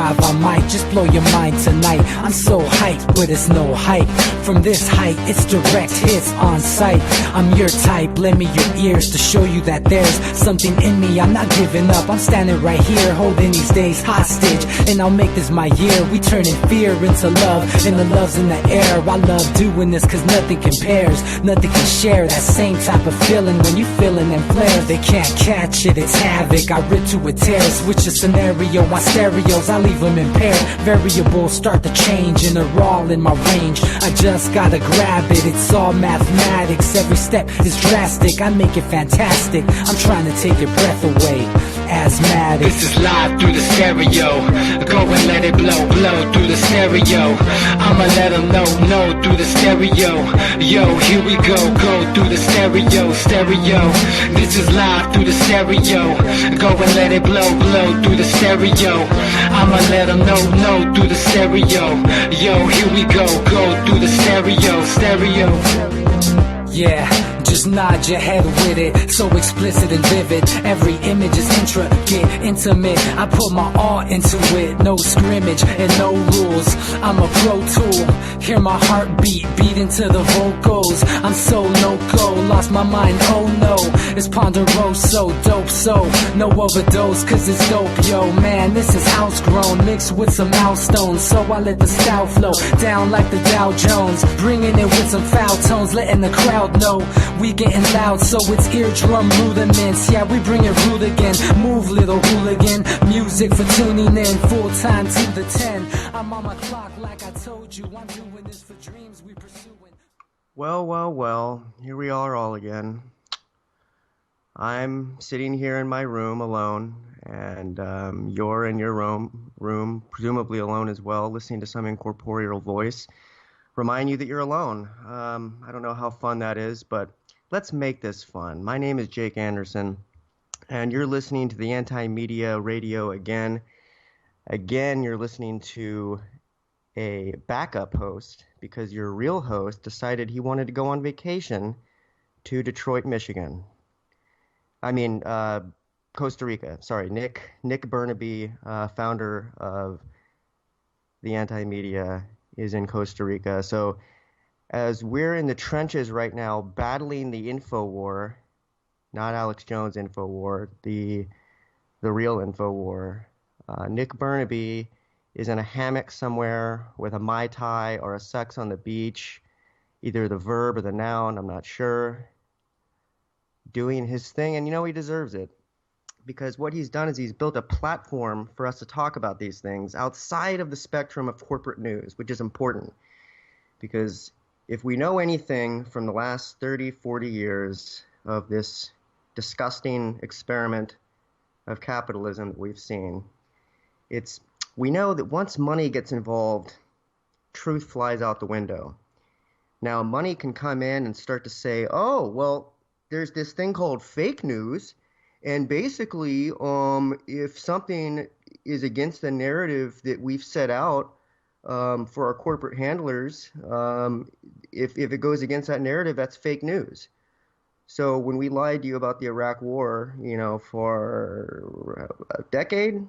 drive, I might just blow your mind tonight. I'm so hyped, but it's no hype. From this height, it's direct hits on sight. I'm your type, lend me your ears to show you that there's something in me. I'm not giving up, I'm standing right here, holding these days hostage, and I'll make this my year. We turning fear into love, and the love's in the air. I love doing this cause nothing compares, nothing can share that same type of feeling when you feeling them flares. They can't catch it, it's havoc. I rip to a tear, switch a scenario on stereos, I leave them impaired. Variables start to change and they're all in my range. I just gotta grab it, it's all mathematics. Every step is drastic, I make it fantastic. I'm trying to take your breath away, asthmatic. This is live through the stereo. Go and let it blow, blow through the stereo. I'ma let them know through the stereo. Yo, here we go through the stereo, stereo. This is live through the stereo. Go and let it blow, blow through the stereo. I'ma let them know through the stereo. Yo, here we go through the stereo, stereo. Yeah, just nod your head with it, so explicit and vivid. Every image is intricate, intimate. I put my all into it, no scrimmage and no rules. I'm a pro tool, hear my heartbeat, beat into the vocals. I'm so loco, lost my mind, oh no. It's ponderoso, dope, so no overdose, cause it's dope, yo. Man, this is house grown, mixed with some milestones. So I let the style flow down like the Dow Jones, bringing it with some foul tones, letting the crowd know we getting loud, so it's eardrum rudiments. Yeah, we bring it rude again. Move, little hooligan. Music for tuning in, full time to the 10. I'm on my clock like I told you. I'm doing this for dreams we pursuing. Well, here we are all again. I'm sitting here in my room alone, and you're in your room, presumably alone as well, listening to some incorporeal voice remind you that you're alone. I don't know how fun that is, but let's make this fun. My name is Jake Anderson, and you're listening to the Anti-Media Radio again. Again, you're listening to a backup host because your real host decided he wanted to go on vacation to Detroit, Michigan. Costa Rica. Sorry, Nick Burnaby, founder of the Anti-Media, is in Costa Rica. So as we're in the trenches right now battling the info war, not Alex Jones' info war, the real info war, Nick Burnaby is in a hammock somewhere with a Mai Tai or a sex on the beach, either the verb or the noun, I'm not sure, doing his thing, and he deserves it. Because what he's done is he's built a platform for us to talk about these things outside of the spectrum of corporate news, which is important. Because if we know anything from the last 30, 40 years of this disgusting experiment of capitalism that we've seen, we know that once money gets involved, truth flies out the window. Now, money can come in and start to say, oh, well, there's this thing called fake news, and basically, if something is against the narrative that we've set out for our corporate handlers, if it goes against that narrative, that's fake news. So when we lied to you about the Iraq War, for a decade,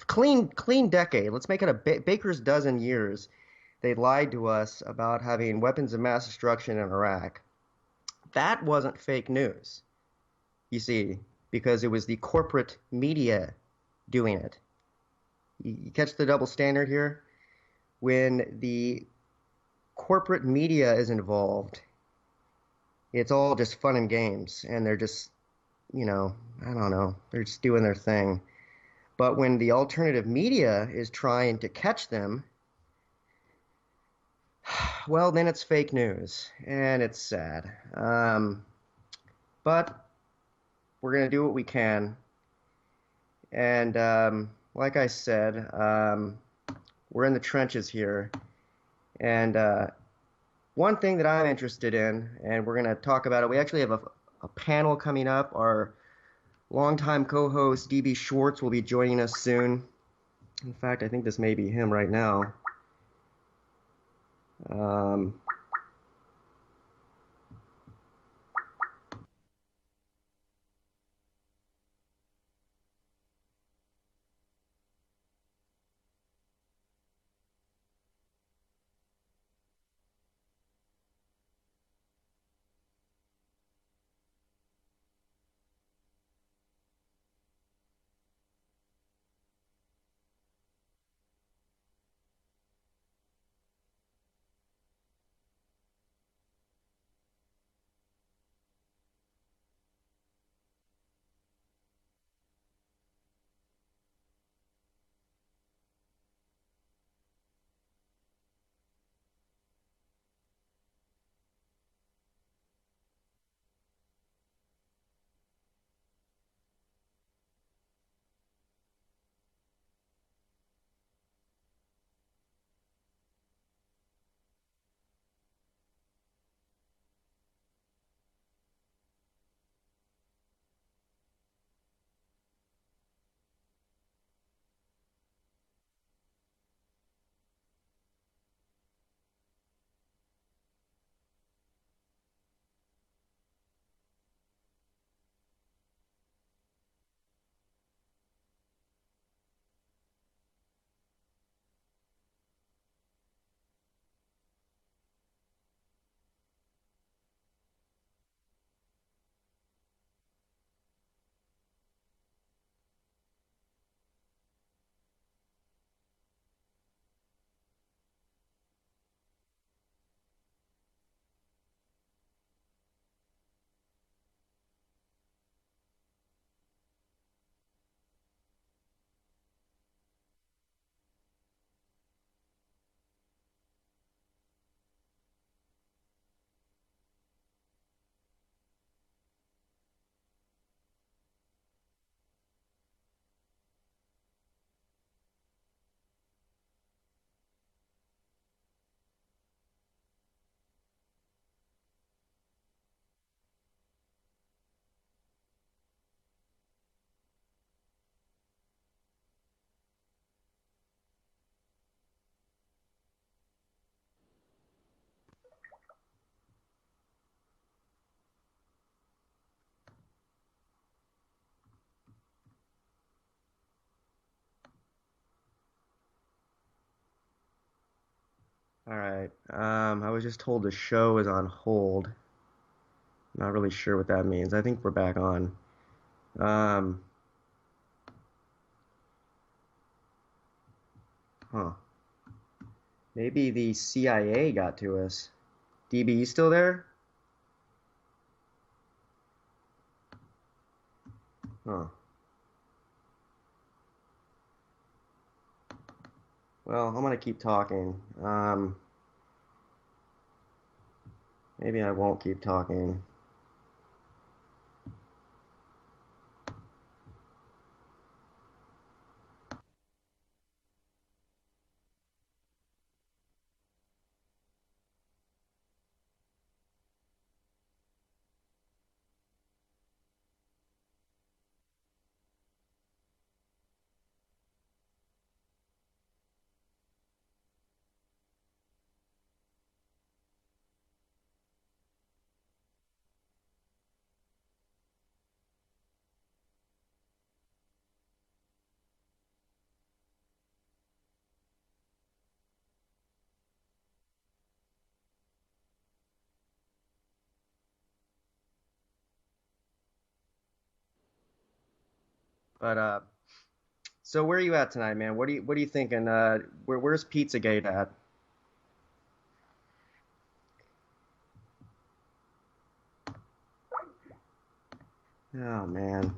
clean decade, let's make it a baker's dozen years, they lied to us about having weapons of mass destruction in Iraq. That wasn't fake news. You see, because it was the corporate media doing it. You catch the double standard here? When the corporate media is involved, it's all just fun and games, and they're just, I don't know, they're just doing their thing. But when the alternative media is trying to catch them, well, then it's fake news, and it's sad. But we're going to do what we can. And like I said, we're in the trenches here. And one thing that I'm interested in, and we're going to talk about it, we actually have a panel coming up. Our longtime co-host, DB Schwartz, will be joining us soon. In fact, I think this may be him right now. All right. I was just told the show is on hold. Not really sure what that means. I think we're back on. Um, huh. Maybe the CIA got to us. DB, you still there? Huh. Well, I'm gonna keep talking. Maybe I won't keep talking. But so where are you at tonight, man? What are you thinking? Where's Pizzagate at? Oh man.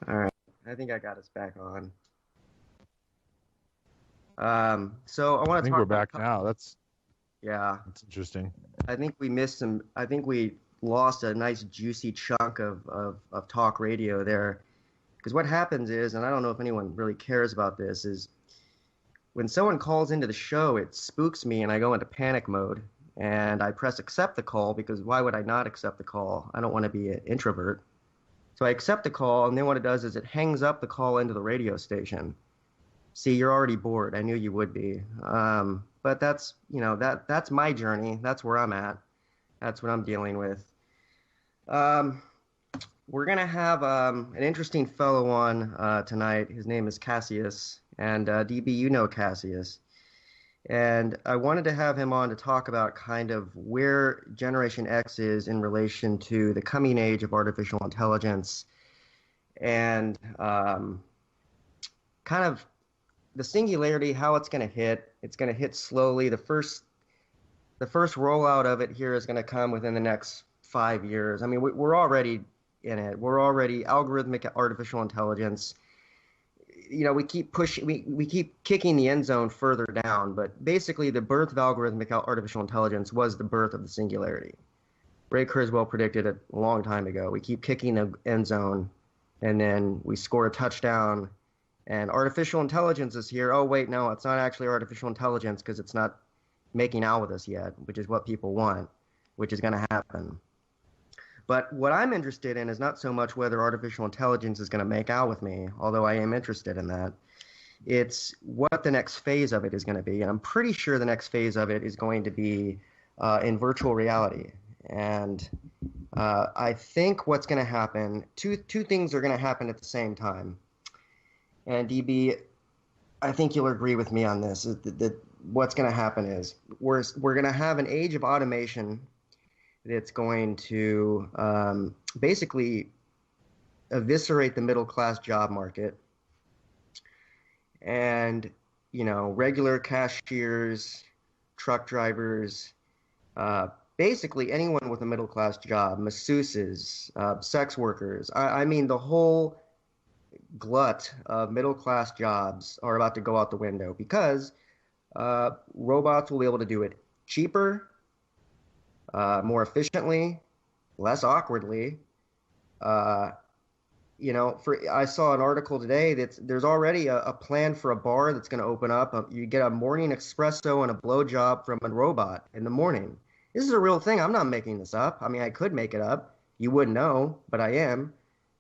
All right. I think I got us back on. So I I want to think talk we're about back now. yeah. That's interesting. I think we missed some. I think we lost a nice juicy chunk of talk radio there. Because what happens is, and I don't know if anyone really cares about this, is when someone calls into the show, it spooks me and I go into panic mode. And I press accept the call because why would I not accept the call? I don't want to be an introvert. So I accept the call, and then what it does is it hangs up the call into the radio station. See, you're already bored. I knew you would be. But that's, that's my journey. That's where I'm at. That's what I'm dealing with. Um, we're gonna have an interesting fellow on tonight. His name is Cassius, and DB, you know Cassius. And I wanted to have him on to talk about kind of where Generation X is in relation to the coming age of artificial intelligence and kind of the singularity, how it's going to hit. It's going to hit slowly. The first rollout of it here is going to come within the next 5 years. I mean, we're already in it. We're already algorithmic artificial intelligence. We keep pushing, we keep kicking the end zone further down, but basically the birth of algorithmic artificial intelligence was the birth of the singularity. Ray Kurzweil predicted it a long time ago. We keep kicking the end zone, and then we score a touchdown, and artificial intelligence is here. Oh, wait, no, it's not actually artificial intelligence because it's not making out with us yet, which is what people want, which is going to happen. But what I'm interested in is not so much whether artificial intelligence is going to make out with me, although I am interested in that. It's what the next phase of it is going to be. And I'm pretty sure the next phase of it is going to be in virtual reality. And I think what's going to happen, two things are going to happen at the same time. And DB, I think you'll agree with me on this. That what's going to happen is we're going to have an age of automation that's going to basically eviscerate the middle class job market, and regular cashiers, truck drivers, basically anyone with a middle class job, masseuses, sex workers. I mean, the whole glut of middle class jobs are about to go out the window because robots will be able to do it cheaper, more efficiently, less awkwardly. Uh, I saw an article today that there's already a plan for a bar that's going to open up. You get a morning espresso and a blowjob from a robot in the morning. This is a real thing. I'm not making this up. I mean, I could make it up. You wouldn't know, but I am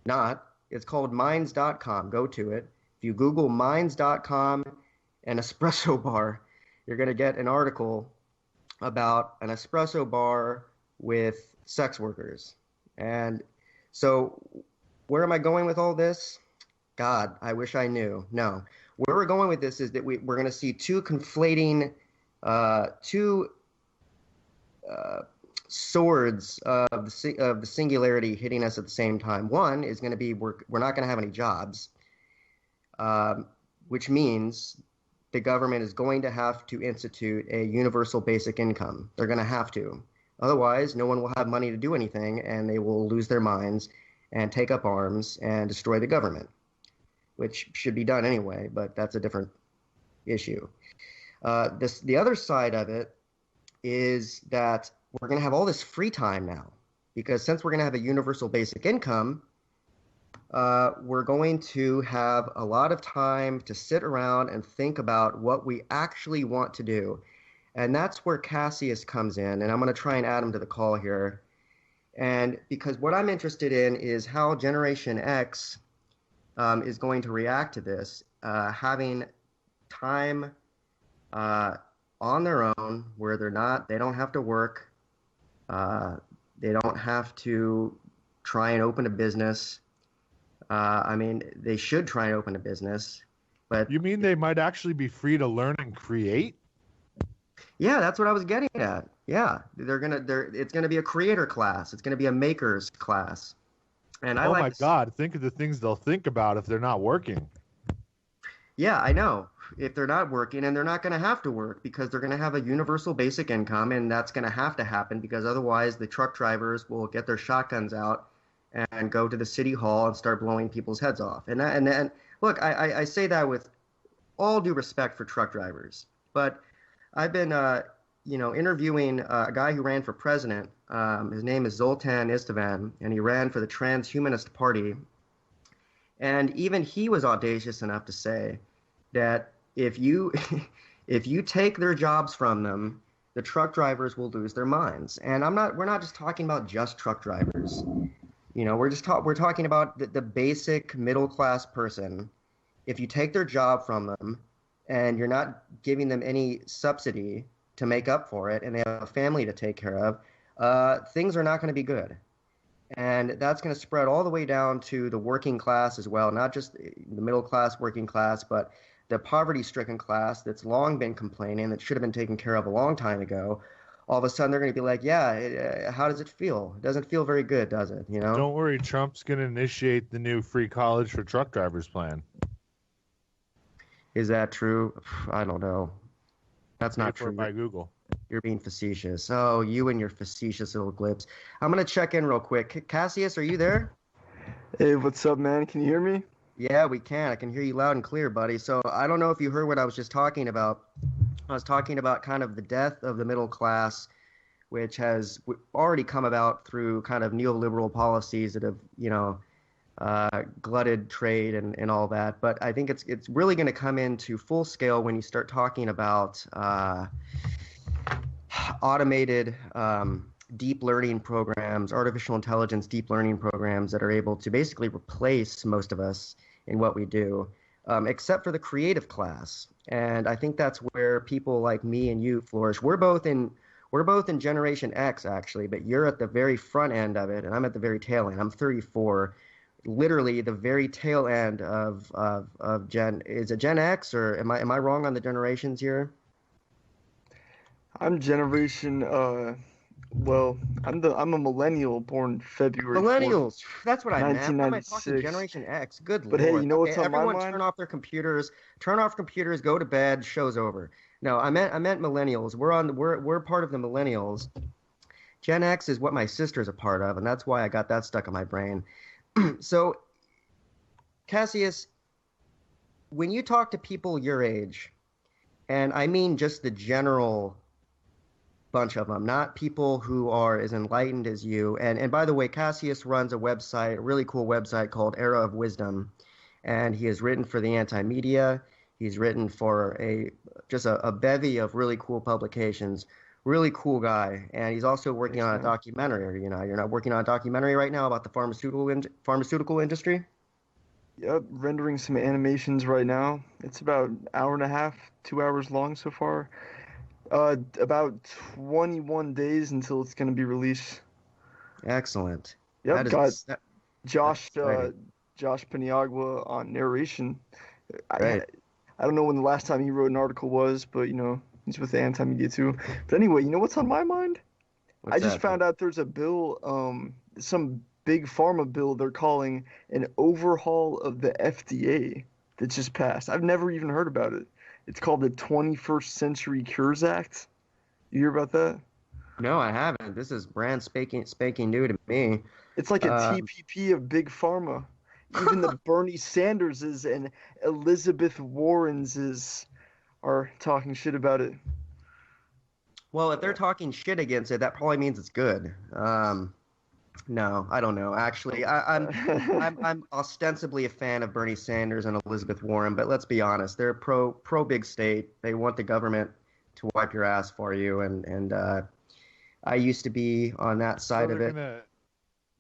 not. It's called Minds.com. Go to it. If you Google Minds.com and espresso bar, you're going to get an article about an espresso bar with sex workers. And so where am I going with all this? God, I wish I knew. No, where we're going with this is that we're going to see two conflating, two swords of the singularity hitting us at the same time. One is going to be we're not going to have any jobs, which means the government is going to have to institute a universal basic income. They're going to have to. Otherwise, no one will have money to do anything, and they will lose their minds and take up arms and destroy the government, which should be done anyway, but that's a different issue. The other side of it is that we're going to have all this free time now, because since we're going to have a universal basic income, we're going to have a lot of time to sit around and think about what we actually want to do. And that's where Cassius comes in, and I'm going to try and add him to the call here. And because what I'm interested in is how Generation X is going to react to this, having time on their own where they don't have to work, they don't have to try and open a business. I mean, they should try and open a business, but You mean they might actually be free to learn and create? yeah, that's what I was getting at. Yeah, it's gonna be a creator class. It's gonna be a makers class. And I Oh like my to God, think of the things they'll think about if they're not working. Yeah, I know. If they're not working, and they're not going to have to work because they're going to have a universal basic income, and that's going to have to happen because otherwise the truck drivers will get their shotguns out and go to the city hall and start blowing people's heads off. And then look, I say that with all due respect for truck drivers, but I've been interviewing a guy who ran for president. His name is Zoltan Istvan, and he ran for the Transhumanist Party. And even he was audacious enough to say that if you take their jobs from them, the truck drivers will lose their minds. And we're not just talking about just truck drivers. We're talking about the basic middle class person. If you take their job from them and you're not giving them any subsidy to make up for it, and they have a family to take care of, things are not going to be good. And that's going to spread all the way down to the working class as well, not just the middle class, working class, but the poverty-stricken class that's long been complaining, that should have been taken care of a long time ago. All of a sudden, they're going to be like, yeah, how does it feel? It doesn't feel very good, does it? Don't worry, Trump's going to initiate the new free college for truck drivers plan. Is that true? I don't know. That's not Paid for true. by Google. You're being facetious. Oh, you and your facetious little glibs. I'm going to check in real quick. Cassius, are you there? Hey, what's up, man? Can you hear me? Yeah, we can. I can hear you loud and clear, buddy. So I don't know if you heard what I was just talking about. I was talking about kind of the death of the middle class, which has already come about through kind of neoliberal policies that have, glutted trade and all that. But I think it's really going to come into full scale when you start talking about automated deep learning programs, artificial intelligence deep learning programs that are able to basically replace most of us in what we do, except for the creative class. And I think that's where people like me and you flourish. We're both in Generation X, actually, but you're at the very front end of it, and I'm at the very tail end. I'm 34, literally the very tail end of Gen. Is it Gen X, or am I wrong on the generations here? I'm generation I'm a millennial born February 4th. Millennials. That's what I meant. Why am I talking 1996. Generation X? Good But Lord. hey, you know what's Okay, on my everyone mind? turn off computers, go to bed, show's over. No, I meant millennials. We're part of the millennials. Gen X is what my sister's a part of, and that's why I got that stuck in my brain. So, Cassius, when you talk to people your age, and I mean just the general bunch of them, not people who are as enlightened as you. And by the way, Cassius runs a website, a really cool website called Era of Wisdom, and he has written for the Anti-Media. He's written for just a bevy of really cool publications. Really cool guy, and he's also working on a documentary. You're not working on a documentary right now about the pharmaceutical industry. Yep, rendering some animations right now. It's about an hour and a half, 2 hours long so far. About 21 days until it's going to be released. Excellent. Yep, That is got Josh Exciting. Josh Paniagua on narration. I Right. I don't know when the last time he wrote an article was, but he's with the anti-media too. But anyway, you know what's on my mind? I What's just that? found out there's a bill, some big pharma bill they're calling an overhaul of the FDA that just passed. I've never even heard about it. It's called the 21st Century Cures Act. You hear about that? No, I haven't. This is brand spanking new to me. It's like a Uh, TPP of big pharma. Even the Bernie Sanderses and Elizabeth Warrenses are talking shit about it. well, if they're talking shit against it, that probably means it's good. No, I don't know. Actually, I'm ostensibly a fan of Bernie Sanders and Elizabeth Warren, but let's be honest, they're pro big state. They want the government to wipe your ass for you, and I used to be on that So side of it.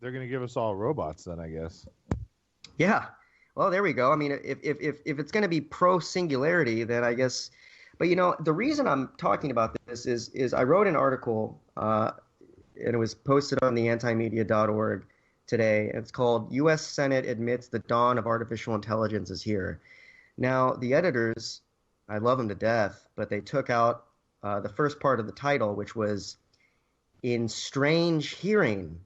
they're gonna give us all robots then, I guess. Yeah. Well, there we go. I mean, if it's going to be pro singularity, then I guess. But the reason I'm talking about this is I wrote an article, and it was posted on the antimedia.org today. It's called "U.S. Senate Admits the Dawn of Artificial Intelligence is Here." Now, the editors, I love them to death, but they took out the first part of the title, which was "In Strange Hearing."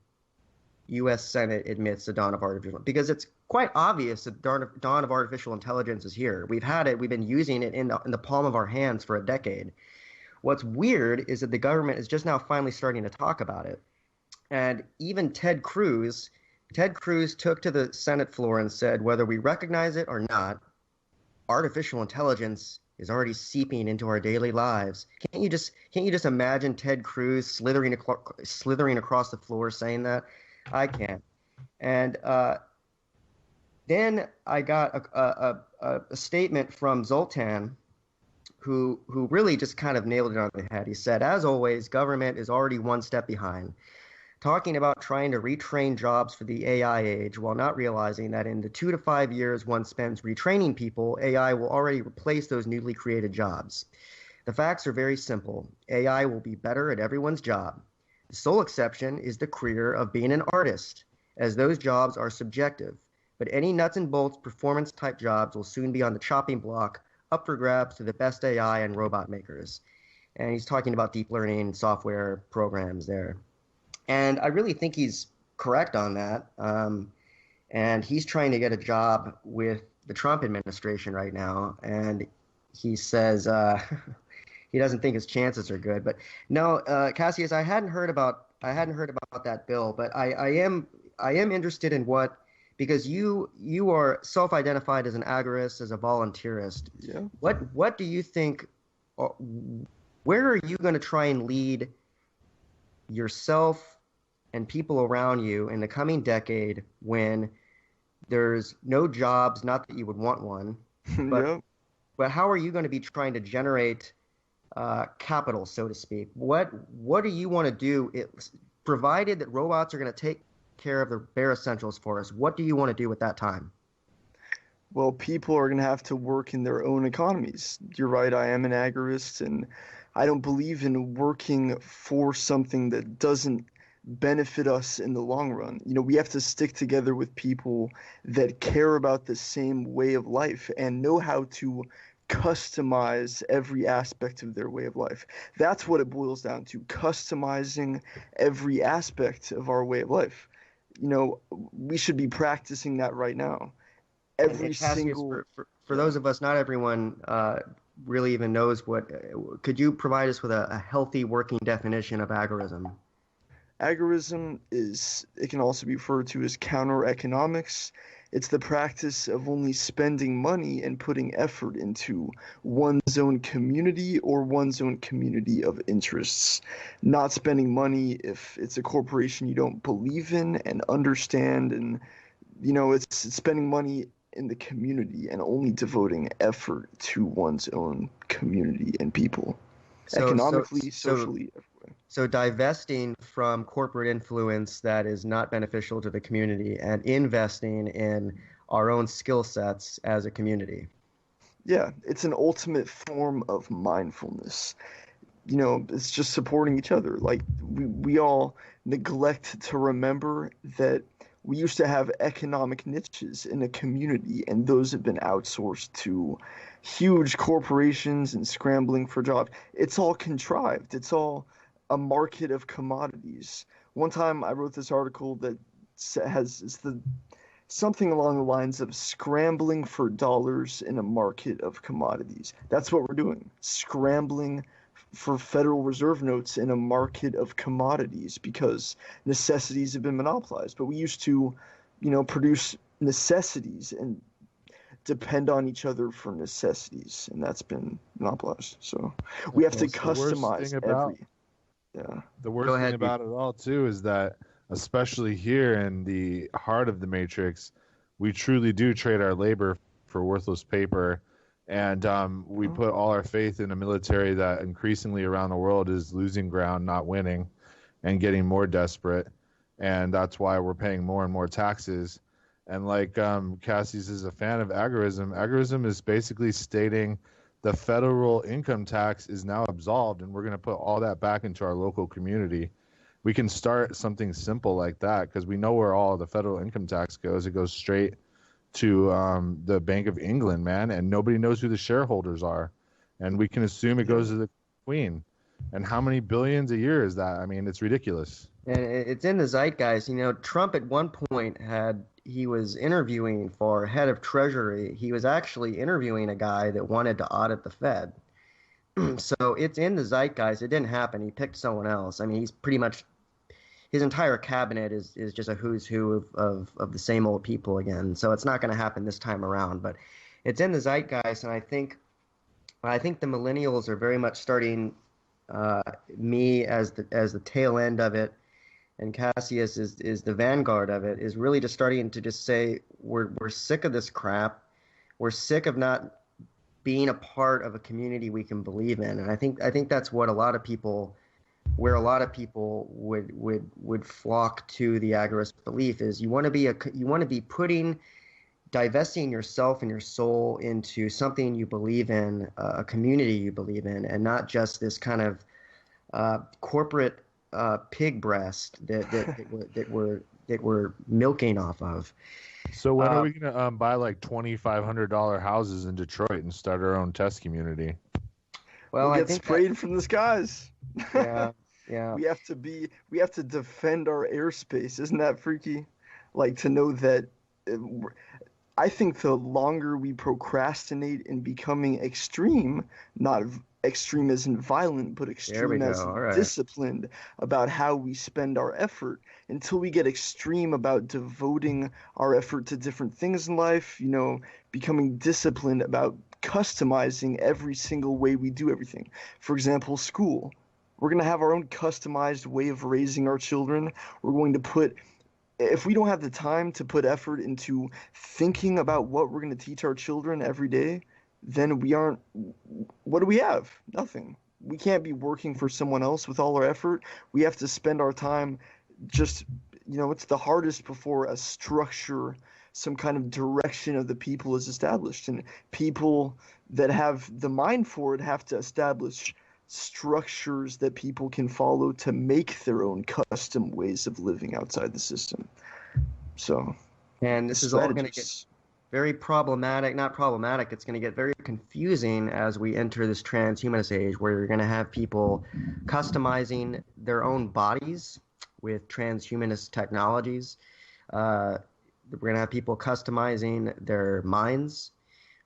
U.S. Senate admits the dawn of artificial, because it's quite obvious that the dawn of artificial intelligence is here. We've had it. We've been using it in the palm of our hands for a decade. What's weird is that the government is just now finally starting to talk about it. And even Ted Cruz took to the Senate floor and said, whether we recognize it or not, artificial intelligence is already seeping into our daily lives. Can't you just imagine Ted Cruz slithering across the floor saying that? I can. And then I got a statement from Zoltan, who really just kind of nailed it on the head. He said, as always, government is already one step behind, talking about trying to retrain jobs for the AI age while not realizing that in the 2 to 5 years one spends retraining people, AI will already replace those newly created jobs. The facts are very simple. AI will be better at everyone's job. The sole exception is the career of being an artist, as those jobs are subjective. But any nuts and bolts performance type jobs will soon be on the chopping block, up for grabs to the best AI and robot makers. And he's talking about deep learning software programs there. And I really think he's correct on that. And he's trying to get a job with the Trump administration right now. And he says he doesn't think his chances are good. But no, Cassius, I hadn't heard about that bill, but I am interested in because you are self-identified as an agorist, as a volunteerist. Yeah. What do you think? Where are you going to try and lead yourself and people around you in the coming decade when there's no jobs? Not that you would want one, but Yep. but how are you going to be trying to generate capital, so to speak? What do you want to do? Provided that robots are going to take care of the bare essentials for us, what do you want to do at that time? Well, people are going to have to work in their own economies. You're right, I am an agorist, and I don't believe in working for something that doesn't benefit us in the long run. We have to stick together with people that care about the same way of life and know how to customize every aspect of their way of life. That's what it boils down to, customizing every aspect of our way of life. We should be practicing that right now. Every And Cassius, single for those of us, not everyone really even knows what. Could you provide us with a healthy working definition of agorism? agorism it can also be referred to as counter economics. It's the practice of only spending money and putting effort into one's own community or one's own community of interests. Not spending money if it's a corporation you don't believe in and understand, and it's spending money in the community and only devoting effort to one's own community and people, economically, socially, everywhere. So divesting from corporate influence that is not beneficial to the community and investing in our own skill sets as a community. Yeah, it's an ultimate form of mindfulness. It's just supporting each other. Like we all neglect to remember that we used to have economic niches in a community, and those have been outsourced to huge corporations and scrambling for jobs. It's all contrived. It's all a market of commodities. One time I wrote this article that has it's the something along the lines of scrambling for dollars in a market of commodities. That's what we're doing. Scrambling for Federal Reserve notes in a market of commodities because necessities have been monopolized. But we used to, produce necessities and depend on each other for necessities, and that's been monopolized. So we have to customize yeah. The worst thing about it all, too, is that, especially here in the heart of the Matrix, we truly do trade our labor for worthless paper. And we put all our faith in a military that increasingly around the world is losing ground, not winning, and getting more desperate. And that's why we're paying more and more taxes. And like Cassie's is a fan of agorism. Agorism is basically stating the federal income tax is now absolved, and we're going to put all that back into our local community. We can start something simple like that because we know where all the federal income tax goes. It goes straight to the Bank of England, man, and nobody knows who the shareholders are. And we can assume it goes to the Queen. And how many billions a year is that? I mean, it's ridiculous. And it's in the zeitgeist. Trump at one point he was interviewing for head of Treasury. He was actually interviewing a guy that wanted to audit the Fed. So it's in the zeitgeist. It didn't happen. He picked someone else. I mean, he's pretty much his entire cabinet is just a who's who of the same old people again. So it's not going to happen this time around. But it's in the zeitgeist, and I think the millennials are very much starting. Me as the tail end of it, and Cassius is the vanguard of it. Is really just starting to just say we're sick of this crap. We're sick of not being a part of a community we can believe in, and I think that's what a lot of people would flock to the agorist belief is you want to be divesting yourself and your soul into something you believe in, a community you believe in, and not just this kind of corporate pig breast that we're milking off of. So when are we going to buy like $2,500 houses in Detroit and start our own test community? Well, I think sprayed from the skies. Yeah, yeah. We have to defend our airspace. Isn't that freaky? Like to know that. I think the longer we procrastinate in becoming extreme, not extreme as in violent, but extreme as disciplined about how we spend our effort, until we get extreme about devoting our effort to different things in life, becoming disciplined about customizing every single way we do everything. For example, school. We're going to have our own customized way of raising our children. We're going to if we don't have the time to put effort into thinking about what we're going to teach our children every day, then what do we have? Nothing. We can't be working for someone else with all our effort. We have to spend our time just, it's the hardest before a structure, some kind of direction of the people is established. And people that have the mind for it have to establish structures that people can follow to make their own custom ways of living outside the system. And this is all going to get very problematic. Not problematic. It's going to get very confusing as we enter this transhumanist age, where you're going to have people customizing their own bodies with transhumanist technologies. We're going to have people customizing their minds.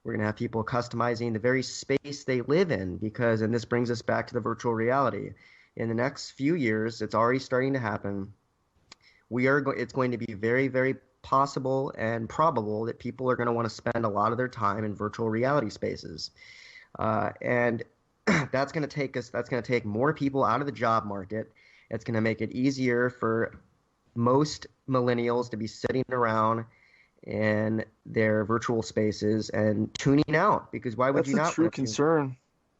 We're going to have people customizing the very space they live in and this brings us back to the virtual reality. In the next few years, it's already starting to happen. It's going to be very, very possible and probable that people are going to want to spend a lot of their time in virtual reality spaces. And that's going to take more people out of the job market. It's going to make it easier for most millennials to be sitting around in their virtual spaces and tuning out, because why would you not? That's a true concern.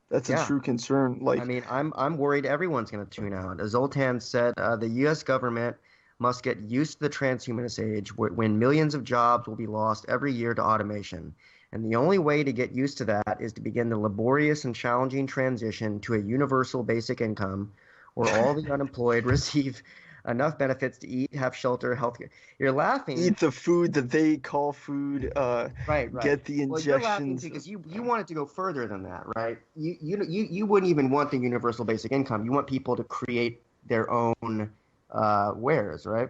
That's a true concern. Like, I mean, I'm worried everyone's going to tune out. As Zoltan said, the U.S. government must get used to the transhumanist age, when millions of jobs will be lost every year to automation. And the only way to get used to that is to begin the laborious and challenging transition to a universal basic income, where all the unemployed receive enough benefits to eat, have shelter, healthcare. You're laughing. Eat the food that they call food, Right, right. get the Well, you're laughing injections. because you want it to go further than that, right? You wouldn't even want the universal basic income. You want people to create their own wares, right?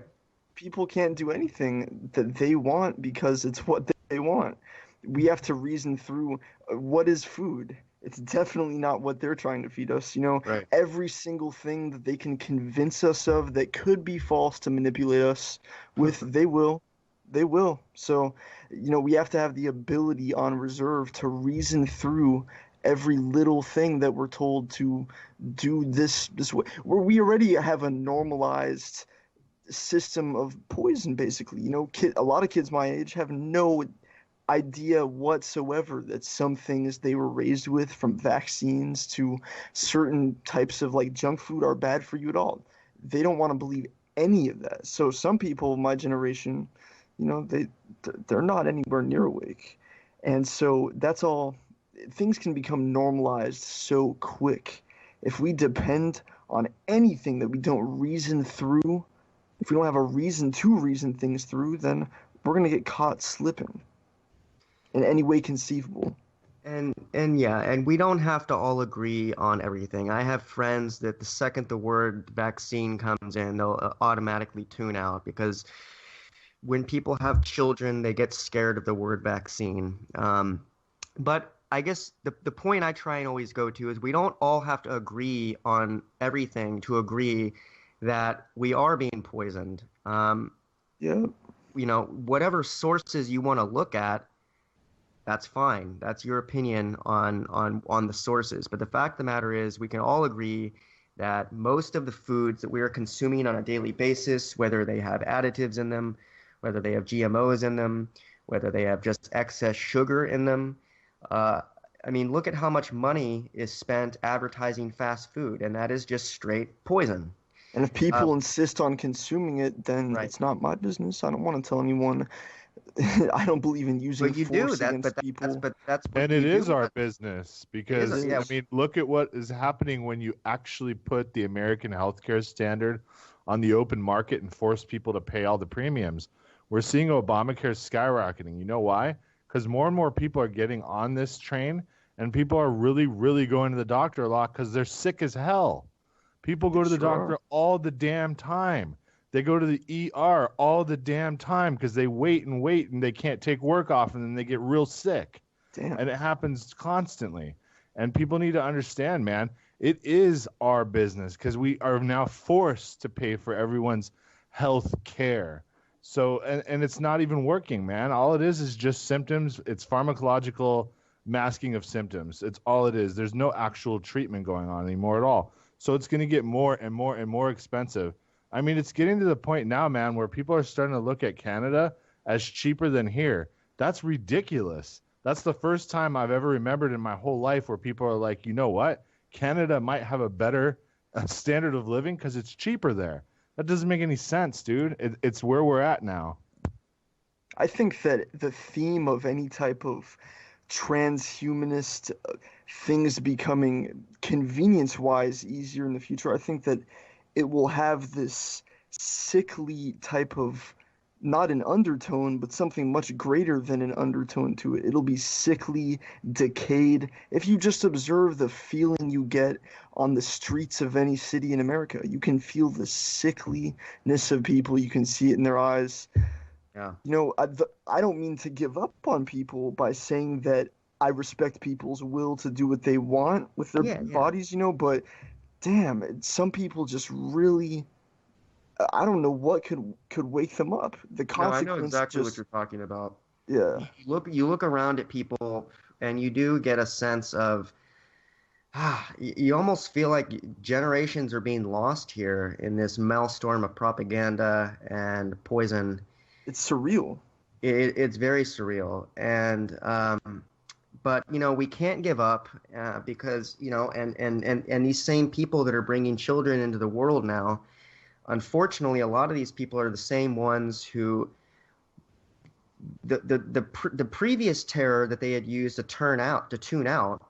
People can't do anything that they want because it's what they want. We have to reason through what is food. It's definitely not what they're trying to feed us. Right. Every single thing that they can convince us of that could be false to manipulate us with, they will. They will. So, we have to have the ability on reserve to reason through every little thing that we're told to do this way. Where we already have a normalized system of poison, basically. A lot of kids my age have no idea whatsoever that some things they were raised with, from vaccines to certain types of like junk food, are bad for you at all. They don't want to believe any of that. So some people of my generation, they're not anywhere near awake. And so that's all. Things can become normalized so quick. If we depend on anything that we don't reason through, if we don't have a reason to reason things through, then we're going to get caught slipping in any way conceivable. And yeah, and we don't have to all agree on everything. I have friends that the second the word vaccine comes in, they'll automatically tune out because when people have children, they get scared of the word vaccine. But I guess the point I try and always go to is we don't all have to agree on everything to agree that we are being poisoned. Yeah. Whatever sources you want to look at, that's fine. That's your opinion on the sources. But the fact of the matter is we can all agree that most of the foods that we are consuming on a daily basis, whether they have additives in them, whether they have GMOs in them, whether they have just excess sugar in them, look at how much money is spent advertising fast food, and that is just straight poison. And if people insist on consuming it, then Right. it's not my business. I don't want to tell anyone. I don't believe in using But you force do that, against but people. that's what And it you is do. our business because, yeah. I mean, look at what is happening when you actually put the American healthcare standard on the open market and force people to pay all the premiums. We're seeing Obamacare skyrocketing. You know why? Because more and more people are getting on this train, and people are really, really going to the doctor a lot because they're sick as hell. People go to the doctor all the damn time. They go to the ER all the damn time because they wait and they can't take work off, and then they get real sick. Damn. And it happens constantly. And people need to understand, man, it is our business because we are now forced to pay for everyone's health care. So, and it's not even working, man. All it is just symptoms. It's pharmacological masking of symptoms. It's all it is. There's no actual treatment going on anymore at all. So it's going to get more and more and more expensive. I mean, it's getting to the point now, man, where people are starting to look at Canada as cheaper than here. That's ridiculous. That's the first time I've ever remembered in my whole life where people are like, you know what? Canada might have a better standard of living because it's cheaper there. That doesn't make any sense, dude. It's where we're at now. I think that the theme of any type of transhumanist things becoming convenience-wise easier in the future, I think that it will have this sickly type of, not an undertone, but something much greater than an undertone to it. It'll be sickly, decayed. If you just observe the feeling you get on the streets of any city in America, you can feel the sickliness of people. You can see it in their eyes. Yeah. I don't mean to give up on people by saying that I respect people's will to do what they want with their bodies, but damn, some people just really, I don't know what could wake them up. The consequence. No, I know exactly what you're talking about. Yeah. You look around at people, and you do get a sense of, you almost feel like generations are being lost here in this maelstrom of propaganda and poison. It's surreal. It's very surreal, and but we can't give up because and these same people that are bringing children into the world now, unfortunately, a lot of these people are the same ones who the previous terror that they had used to tune out,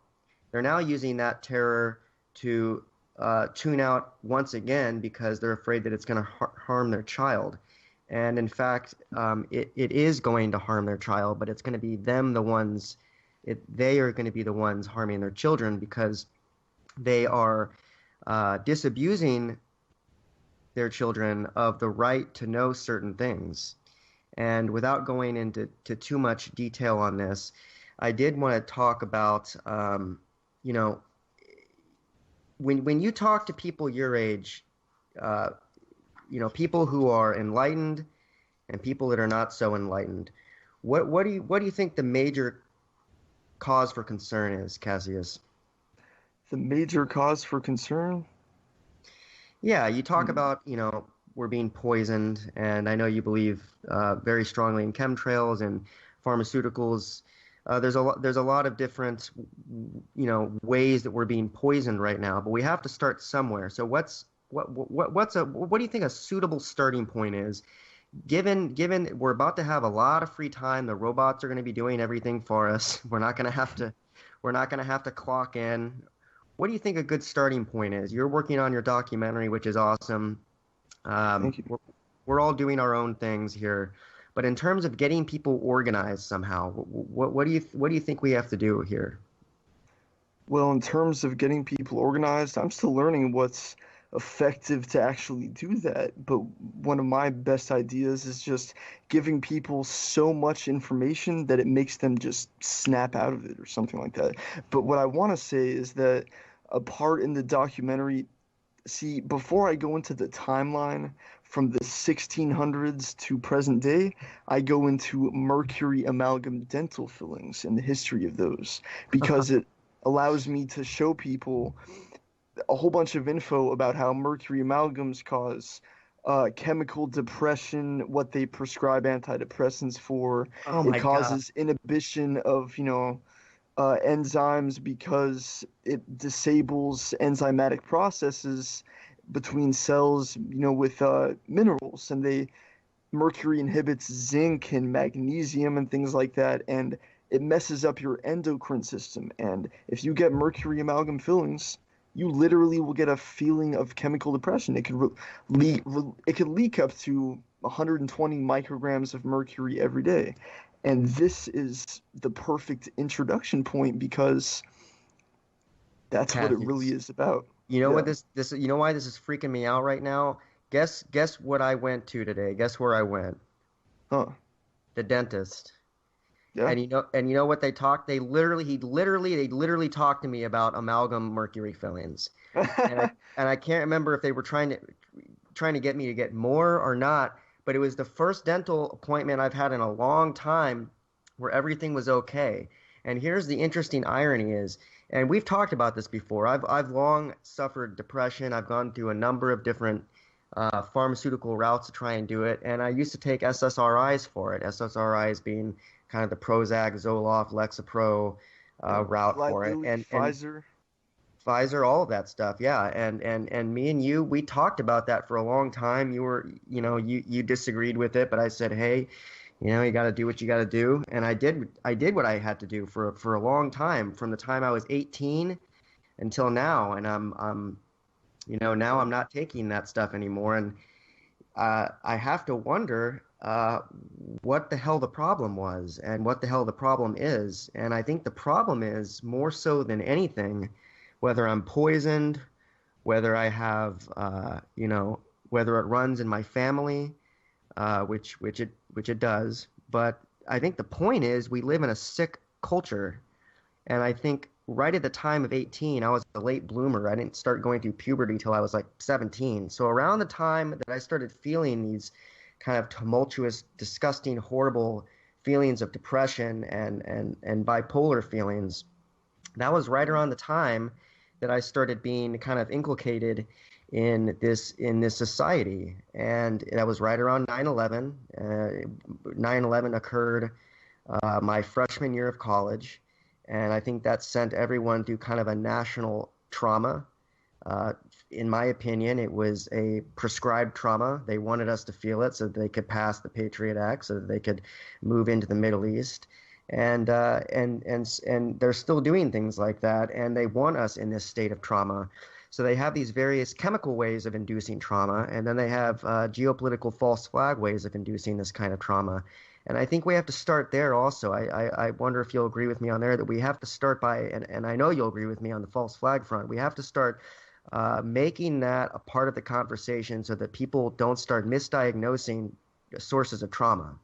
they're now using that terror to tune out once again because they're afraid that it's going to harm their child. And in fact, it is going to harm their child, but it's going to be them the ones, they are going to be the ones harming their children because they are disabusing their children of the right to know certain things. And without going into too much detail on this, I did want to talk about, you know, when you talk to people your age, you know, people who are enlightened and people that are not so enlightened, what do you think the major cause for concern is, Cassius? The major cause for concern? Yeah, you talk about, you know, we're being poisoned, and I know you believe very strongly in chemtrails and pharmaceuticals. There's a lot of different, you know, ways that we're being poisoned right now, but we have to start somewhere. So what do you think a suitable starting point is? Given we're about to have a lot of free time, the robots are going to be doing everything for us. We're not going to have to clock in. What do you think a good starting point is? You're working on your documentary, which is awesome. Thank you. We're all doing our own things here, but in terms of getting people organized somehow, what do you think we have to do here? Well, in terms of getting people organized, I'm still learning what's effective to actually do that. But one of my best ideas is just giving people so much information that it makes them just snap out of it or something like that. But what I want to say is that a part in the documentary, see, before I go into the timeline from the 1600s to present day, I go into mercury amalgam dental fillings and the history of those because it allows me to show people a whole bunch of info about how mercury amalgams cause chemical depression, what they prescribe antidepressants for. Oh It my God. causes inhibition of, enzymes because it disables enzymatic processes between cells, with minerals, and mercury inhibits zinc and magnesium and things like that, and it messes up your endocrine system. And if you get mercury amalgam fillings, you literally will get a feeling of chemical depression. It could leak up to 120 micrograms of mercury every day. And this is the perfect introduction point because that's what it really is about. You know Yeah. what this you know why this is freaking me out right now? Guess what I went to today. Guess where I went? Huh. The dentist. Yeah. And you know what they talked? They literally talked to me about amalgam mercury fillings. And I can't remember if they were trying to get me to get more or not, but it was the first dental appointment I've had in a long time where everything was okay. And here's the interesting irony is, and we've talked about this before, I've long suffered depression. I've gone through a number of different pharmaceutical routes to try and do it, and I used to take SSRIs for it, SSRIs being kind of the Prozac, Zoloft, Lexapro route for it. And Pfizer, all of that stuff, yeah. And me and you, we talked about that for a long time. You disagreed with it, but I said, hey, you got to do what you got to do. And I did what I had to do for a long time, from the time I was 18 until now. And now I'm not taking that stuff anymore. And I have to wonder what the hell the problem was and what the hell the problem is. And I think the problem is, more so than anything, whether I'm poisoned, whether I have, whether it runs in my family, which it does. But I think the point is, we live in a sick culture. And I think right at the time of 18, I was a late bloomer. I didn't start going through puberty till I was like 17. So around the time that I started feeling these kind of tumultuous, disgusting, horrible feelings of depression and bipolar feelings, that was right around the time that I started being kind of inculcated in this society. And that was right around 9/11. 9/11 occurred my freshman year of college, and I think that sent everyone through kind of a national trauma. In my opinion, it was a prescribed trauma. They wanted us to feel it so that they could pass the Patriot Act, so that they could move into the Middle East. And they're still doing things like that, and they want us in this state of trauma. So they have these various chemical ways of inducing trauma, and then they have geopolitical false flag ways of inducing this kind of trauma. And I think we have to start there also. I wonder if you'll agree with me on there that we have to start by, and I know you'll agree with me on the false flag front, we have to start making that a part of the conversation so that people don't start misdiagnosing sources of trauma.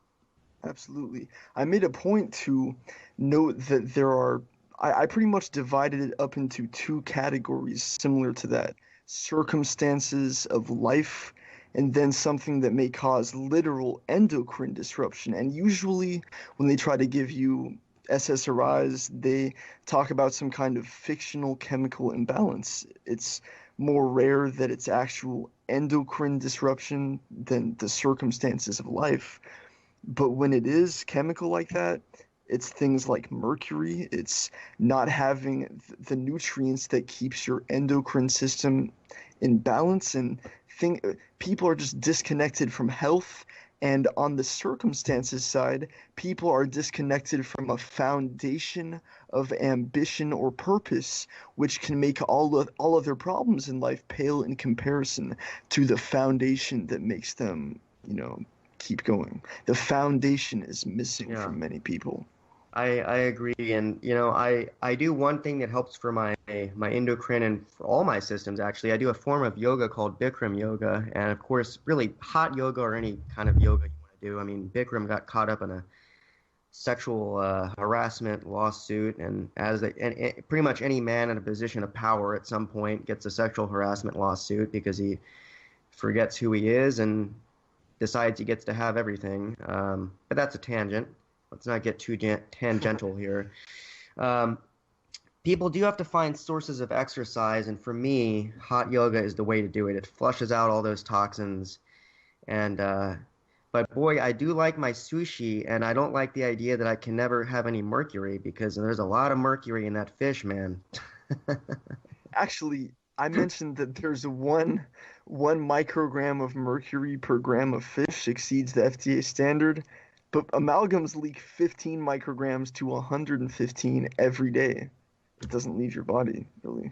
Absolutely. I made a point to note that there are, I pretty much divided it up into two categories similar to that: circumstances of life, and then something that may cause literal endocrine disruption. And usually, when they try to give you SSRIs, they talk about some kind of fictional chemical imbalance. It's more rare that it's actual endocrine disruption than the circumstances of life. But when it is chemical like that, it's things like mercury. It's not having the nutrients that keeps your endocrine system in balance, and people are just disconnected from health. And on the circumstances side, people are disconnected from a foundation of ambition or purpose, which can make all of their problems in life pale in comparison to the foundation that makes them, keep going. The foundation is missing from many people. I agree, and I do one thing that helps for my endocrine and for all my systems. Actually, I do a form of yoga called Bikram yoga, and of course, really hot yoga or any kind of yoga you want to do. I mean, Bikram got caught up in a sexual harassment lawsuit, and pretty much any man in a position of power at some point gets a sexual harassment lawsuit because he forgets who he is and decides he gets to have everything. But that's a tangent. Let's not get too tangential here. People do have to find sources of exercise, and for me, hot yoga is the way to do it. It flushes out all those toxins. And but boy, I do like my sushi, and I don't like the idea that I can never have any mercury, because there's a lot of mercury in that fish, man. Actually, I mentioned that there's one microgram of mercury per gram of fish exceeds the FDA standard. But amalgams leak 15 micrograms to 115 every day. It doesn't leave your body, really.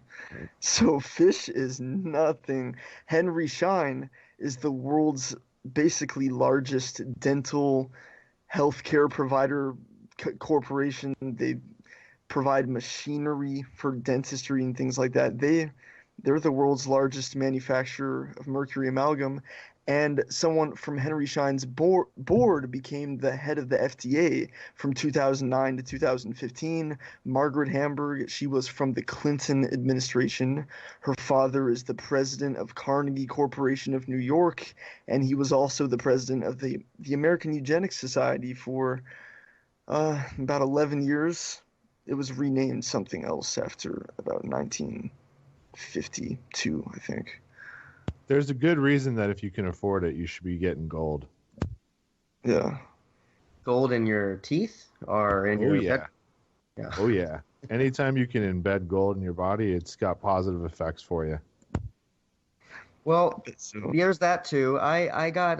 So fish is nothing. Henry Schein is the world's basically largest dental healthcare provider corporation. They provide machinery for dentistry and things like that. They're the world's largest manufacturer of mercury amalgam. And someone from Henry Schein's board became the head of the FDA from 2009 to 2015. Margaret Hamburg, she was from the Clinton administration. Her father is the president of Carnegie Corporation of New York, and he was also the president of the American Eugenics Society for about 11 years. It was renamed something else after about 1952, I think. There's a good reason that if you can afford it, you should be getting gold. Yeah. Gold in your teeth or in your yeah. bed? Yeah. Oh, yeah. Anytime you can embed gold in your body, it's got positive effects for you. Well, there's that too. I got,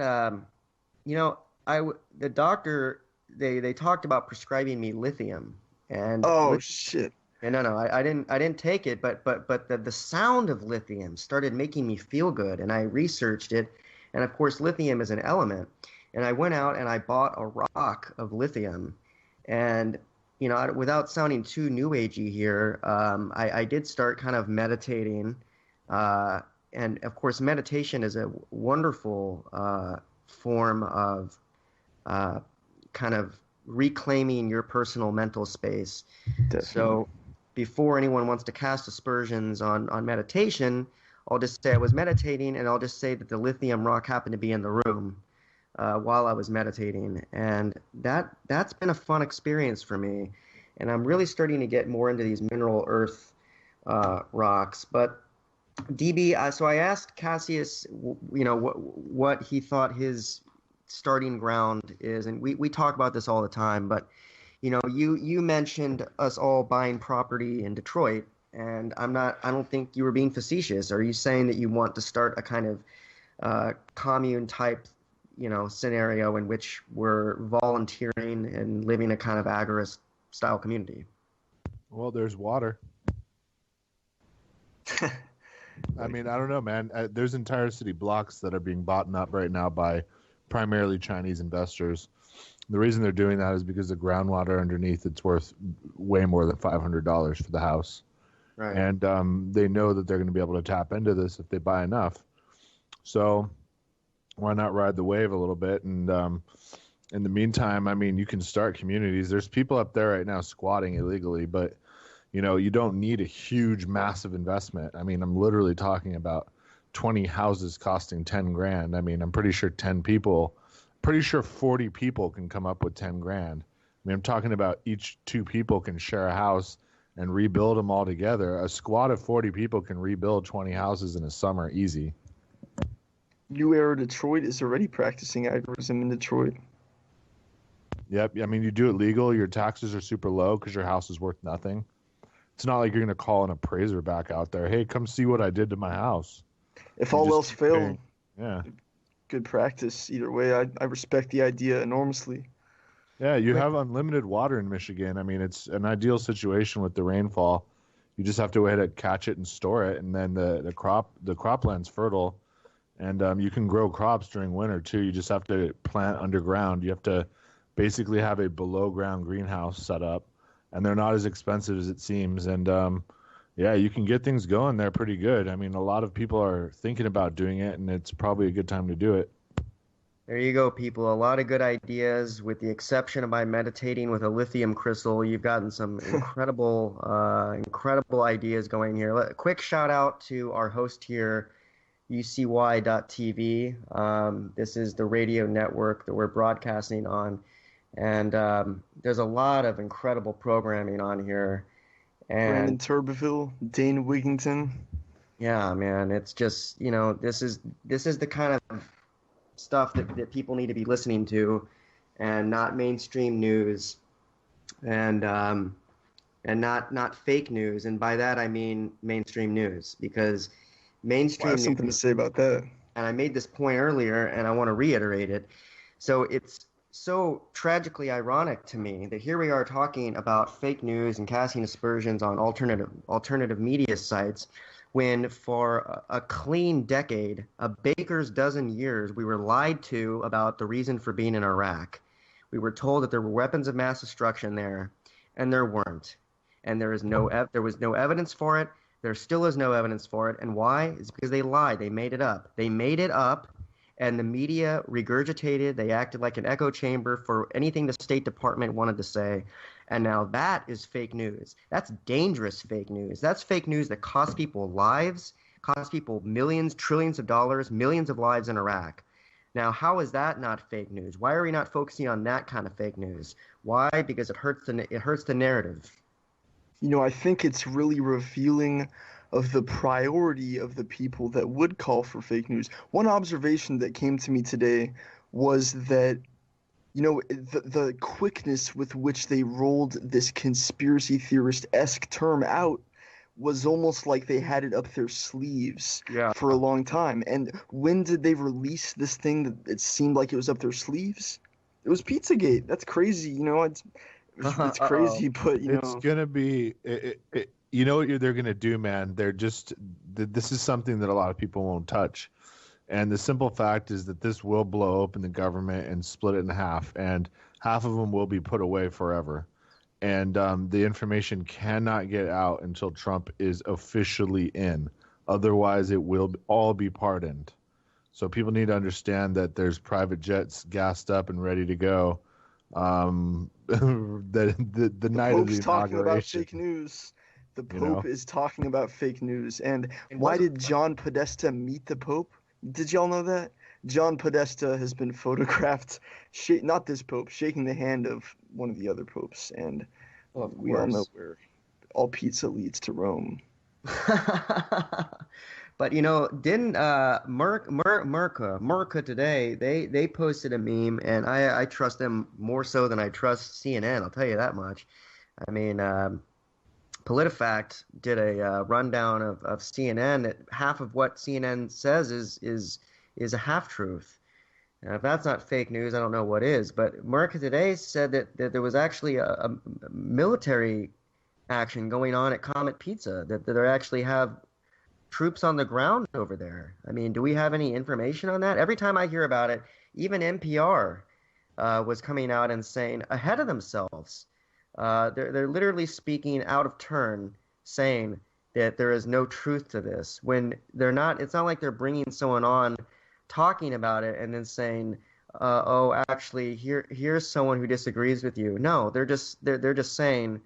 the doctor, they talked about prescribing me lithium. And shit. No, I didn't take it, but the sound of lithium started making me feel good, and I researched it, and of course lithium is an element, and I went out and I bought a rock of lithium, and without sounding too new agey here, I did start kind of meditating, and of course meditation is a wonderful form of kind of reclaiming your personal mental space. Definitely. So before anyone wants to cast aspersions on meditation, I'll just say I was meditating, and I'll just say that the lithium rock happened to be in the room while I was meditating. And that's been a fun experience for me. And I'm really starting to get more into these mineral earth rocks. But DB, so I asked Cassius, what he thought his starting ground is. And we talk about this all the time, but you mentioned us all buying property in Detroit, and I don't think you were being facetious. Are you saying that you want to start a kind of commune type, scenario in which we're volunteering and living a kind of agorist style community? Well, there's water. I mean, I don't know, man. There's entire city blocks that are being bought up right now by primarily Chinese investors. The reason they're doing that is because the groundwater underneath it's worth way more than $500 for the house, Right. and they know that they're going to be able to tap into this if they buy enough. So why not ride the wave a little bit? And in the meantime, I mean, you can start communities. There's people up there right now squatting illegally, but you don't need a huge, massive investment. I mean, I'm literally talking about 20 houses costing 10 grand. I mean, I'm pretty sure 40 people can come up with 10 grand. I mean, I'm talking about each 2 people can share a house and rebuild them all together. A squad of 40 people can rebuild 20 houses in a summer easy. New Era Detroit is already practicing agorism in Detroit. Yep. I mean, you do it legal. Your taxes are super low because your house is worth nothing. It's not like you're going to call an appraiser back out there. Hey, come see what I did to my house. If You all just else keep failed, paying. Yeah. good practice either way. I respect the idea enormously. Yeah, you have unlimited water in Michigan. I mean, it's an ideal situation with the rainfall. You just have to wait to catch it and store it, and then the cropland's fertile, and you can grow crops during winter too. You just have to plant underground. You have to basically have a below ground greenhouse set up, and they're not as expensive as it seems. And yeah, you can get things going there pretty good. I mean, a lot of people are thinking about doing it, and it's probably a good time to do it. There you go, people. A lot of good ideas, with the exception of my meditating with a lithium crystal. You've gotten some incredible ideas going here. Quick shout out to our host here, UCY.TV. This is the radio network that we're broadcasting on. And there's a lot of incredible programming on here. Brandon And Turbeville, Dane Wigington. yeah, man, it's just, this is the kind of stuff that people need to be listening to, and not mainstream news, and not fake news. And by that I mean mainstream news, because I mainstream have something to news, say about that. and I made this point earlier and I want to reiterate it. So it's so tragically ironic to me that here we are talking about fake news and casting aspersions on alternative media sites, when for a clean decade, a baker's dozen years, we were lied to about the reason for being in Iraq. We were told that there were weapons of mass destruction there, and there weren't. And there was no evidence for it. There still is no evidence for it. And why? It's because they lied. They made it up. They made it up, and the media regurgitated. They acted like an echo chamber for anything the State Department wanted to say. And now that is fake news. That's dangerous fake news. That's fake news that costs people lives, costs people millions, trillions of dollars, millions of lives in Iraq. Now, how is that not fake news? Why are we not focusing on that kind of fake news? Why? Because it hurts the narrative. I think it's really revealing of the priority of the people that would call for fake news. One observation that came to me today was that the quickness with which they rolled this conspiracy theorist-esque term out was almost like they had it up their sleeves for a long time. And when did they release this thing that it seemed like it was up their sleeves? It was Pizzagate. That's crazy. It's crazy, but It's gonna be. You know what they're gonna do, man? This is something that a lot of people won't touch. And the simple fact is that this will blow open the government and split it in half, and half of them will be put away forever. And the information cannot get out until Trump is officially in. Otherwise, it will all be pardoned. So people need to understand that there's private jets gassed up and ready to go. The night of the Pope's talking about inauguration. fake news. The Pope is talking about fake news. And why did John Podesta meet the Pope? Did y'all know that? John Podesta has been photographed, not this Pope, shaking the hand of one of the other popes. And we all know where all pizza leads to Rome. But didn't Merca today? They posted a meme, and I trust them more so than I trust CNN. I'll tell you that much. I mean, PolitiFact did a rundown of CNN. That half of what CNN says is a half truth. Now, if that's not fake news, I don't know what is. But Merca today said that there was actually a military action going on at Comet Pizza. That they actually have troops on the ground over there? I mean, do we have any information on that? Every time I hear about it, even NPR was coming out and saying ahead of themselves. They're literally speaking out of turn, saying that there is no truth to this when they're not. It's not like they're bringing someone on, talking about it, and then saying, "Oh, actually, here's someone who disagrees with you." No, they're just saying,